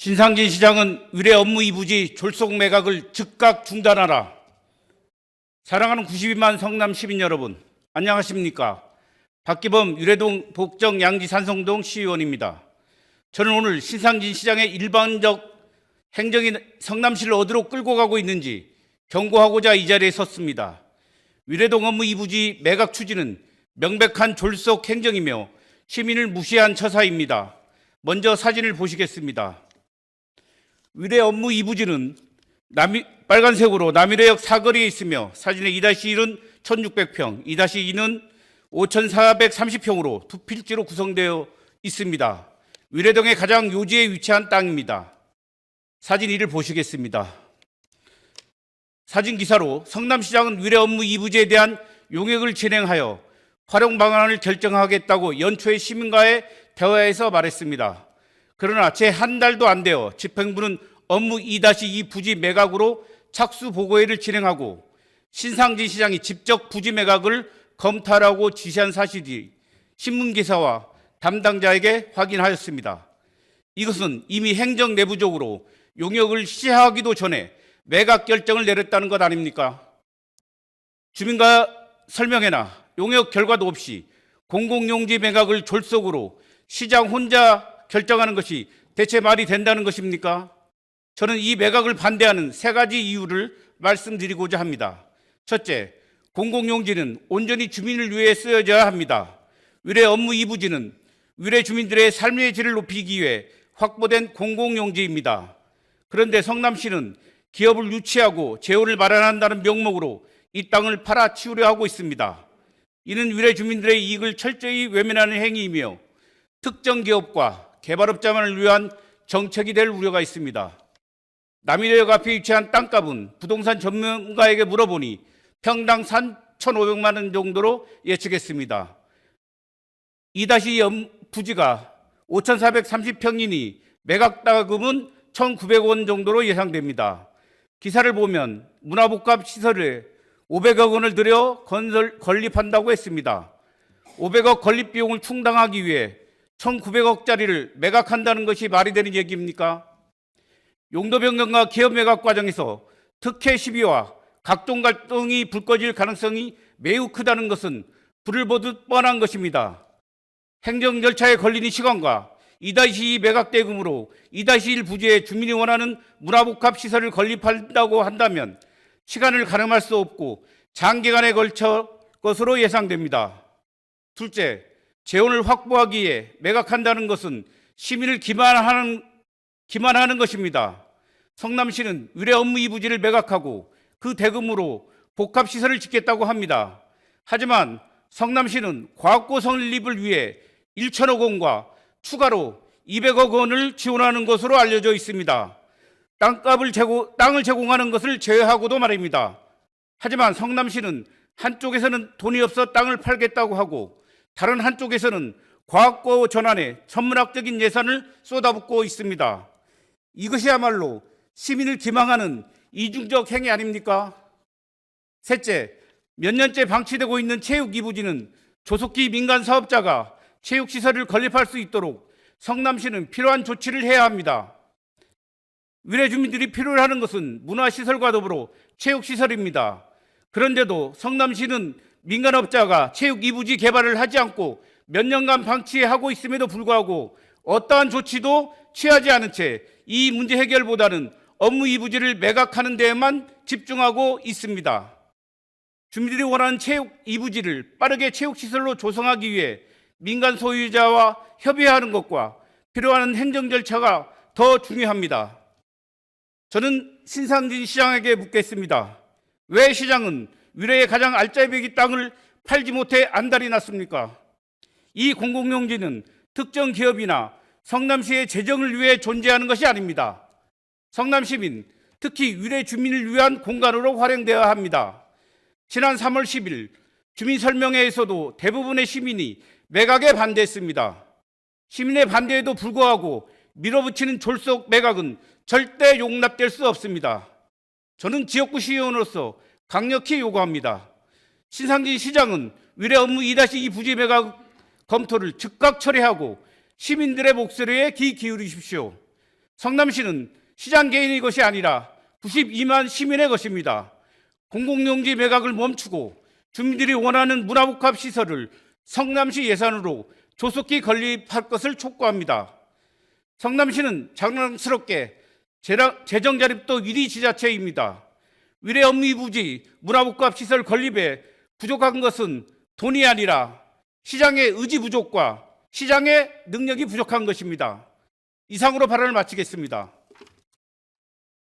신상진 시장은 의뢰 업무 이부지 졸속 매각을 즉각 중단하라. 사랑하는 92만 성남 시민 여러분, 안녕하십니까? 박기범 유래동 복정 양지 산성동 시의원입니다. 저는 오늘 신상진 시장의 일반적 행정이 성남시를 어디로 끌고 가고 있는지 경고하고자 이 자리에 섰습니다. 유래동 업무 이부지 매각 추진은 명백한 졸속 행정이며 시민을 무시한 처사입니다. 먼저 사진을 보시겠습니다. 의뢰 업무 이부지는 빨간색으로 남일해역 사거리에 있으며 사진의 2-1은 1600평, 2-2는 5430평으로 두 필지로 구성되어 있습니다. 의뢰동의 가장 요지에 위치한 땅입니다. 사진 2를 보시겠습니다. 사진 기사로 성남시장은 의뢰 업무 이부지에 대한 용역을 진행하여 활용 방안을 결정하겠다고 연초에 시민과의 대화에서 말했습니다. 그러나 채 한 달도 안 되어 집행부는 업무 2-2 부지 매각으로 착수 보고회를 진행하고 신상진 시장이 직접 부지 매각을 검토하라고 지시한 사실이 신문기사와 담당자에게 확인하였습니다. 이것은 이미 행정 내부적으로 용역을 시작하기도 전에 매각 결정을 내렸다는 것 아닙니까? 주민과 설명회나 용역 결과도 없이 공공용지 매각을 졸속으로 시장 혼자 결정하는 것이 대체 말이 된다는 것입니까? 저는 이 매각을 반대하는 3가지 이유를 말씀드리고자 합니다. 첫째, 공공용지는 온전히 주민을 위해 쓰여져야 합니다. 의뢰 업무 이부지는 의뢰 주민들의 삶의 질을 높이기 위해 확보된 공공용지입니다. 그런데 성남시는 기업을 유치하고 재원을 마련한다는 명목으로 이 땅을 팔아치우려 하고 있습니다. 이는 의뢰 주민들의 이익을 철저히 외면하는 행위이며 특정 기업과 개발업자만을 위한 정책이 될 우려가 있습니다. 남일해역 앞에 위치한 땅값은 부동산 전문가에게 물어보니 평당 3,500만 원 정도로 예측했습니다. 2-2 부지가 5,430평이니 매각다금은 1,900원 정도로 예상됩니다. 기사를 보면 문화복합 시설에 500억 원을 들여 건립한다고 했습니다. 500억 건립 비용을 충당하기 위해 1,900억짜리를 매각한다는 것이 말이 되는 얘기입니까? 용도 변경과 기업 매각 과정에서 특혜 시비와 각종 갈등이 불거질 가능성이 매우 크다는 것은 불을 보듯 뻔한 것입니다. 행정 절차에 걸리는 시간과 2-2 매각 대금으로 2-1 부지에 주민이 원하는 문화복합 시설을 건립한다고 한다면 시간을 가늠할 수 없고 장기간에 걸쳐 것으로 예상됩니다. 둘째, 재원을 확보하기 위해 매각한다는 것은 시민을 기만하는 것입니다. 성남시는 의뢰 업무 이부지를 매각하고 그 대금으로 복합시설을 짓겠다고 합니다. 하지만 성남시는 과학고 설립을 위해 1천억 원과 추가로 200억 원을 지원하는 것으로 알려져 있습니다. 땅을 제공하는 것을 제외하고도 말입니다. 하지만 성남시는 한쪽에서는 돈이 없어 땅을 팔겠다고 하고 다른 한쪽에서는 과학고 전환에 천문학적인 예산을 쏟아붓고 있습니다. 이것이야말로 시민을 기망하는 이중적 행위 아닙니까? 셋째, 몇 년째 방치되고 있는 체육 이부지는 조속히 민간 사업자가 체육시설을 건립할 수 있도록 성남시는 필요한 조치를 해야 합니다. 의뢰 주민들이 필요로 하는 것은 문화시설과 더불어 체육시설입니다. 그런데도 성남시는 민간업자가 체육 이부지 개발을 하지 않고 몇 년간 방치하고 있음에도 불구하고 어떠한 조치도 취하지 않은 채 이 문제 해결보다는 업무 이부지를 매각하는 데에만 집중하고 있습니다. 주민들이 원하는 체육 이부지를 빠르게 체육시설로 조성하기 위해 민간 소유자와 협의하는 것과 필요한 행정 절차가 더 중요합니다. 저는 신상진 시장에게 묻겠습니다. 왜 시장은 의뢰의 가장 알짜배기 땅을 팔지 못해 안달이 났습니까? 이 공공용지는 특정 기업이나 성남시의 재정을 위해 존재하는 것이 아닙니다. 성남시민, 특히 의뢰 주민을 위한 공간으로 활용되어야 합니다. 지난 3월 10일 주민설명회에서도 대부분의 시민이 매각에 반대했습니다. 시민의 반대에도 불구하고 밀어붙이는 졸속 매각은 절대 용납될 수 없습니다. 저는 지역구 시의원으로서 강력히 요구합니다. 신상진 시장은 의뢰 업무 2-2 부지 매각 검토를 즉각 처리하고 시민들의 목소리에 귀 기울이십시오. 성남시는 시장 개인의 것이 아니라 92만 시민의 것입니다. 공공용지 매각을 멈추고 주민들이 원하는 문화복합 시설을 성남시 예산으로 조속히 건립할 것을 촉구합니다. 성남시는 자랑스럽게 재정 자립도 1위 지자체입니다. 위례업리부지 문화복합 시설 건립에 부족한 것은 돈이 아니라 시장의 의지 부족과 시장의 능력이 부족한 것입니다. 이상으로 발언을 마치겠습니다.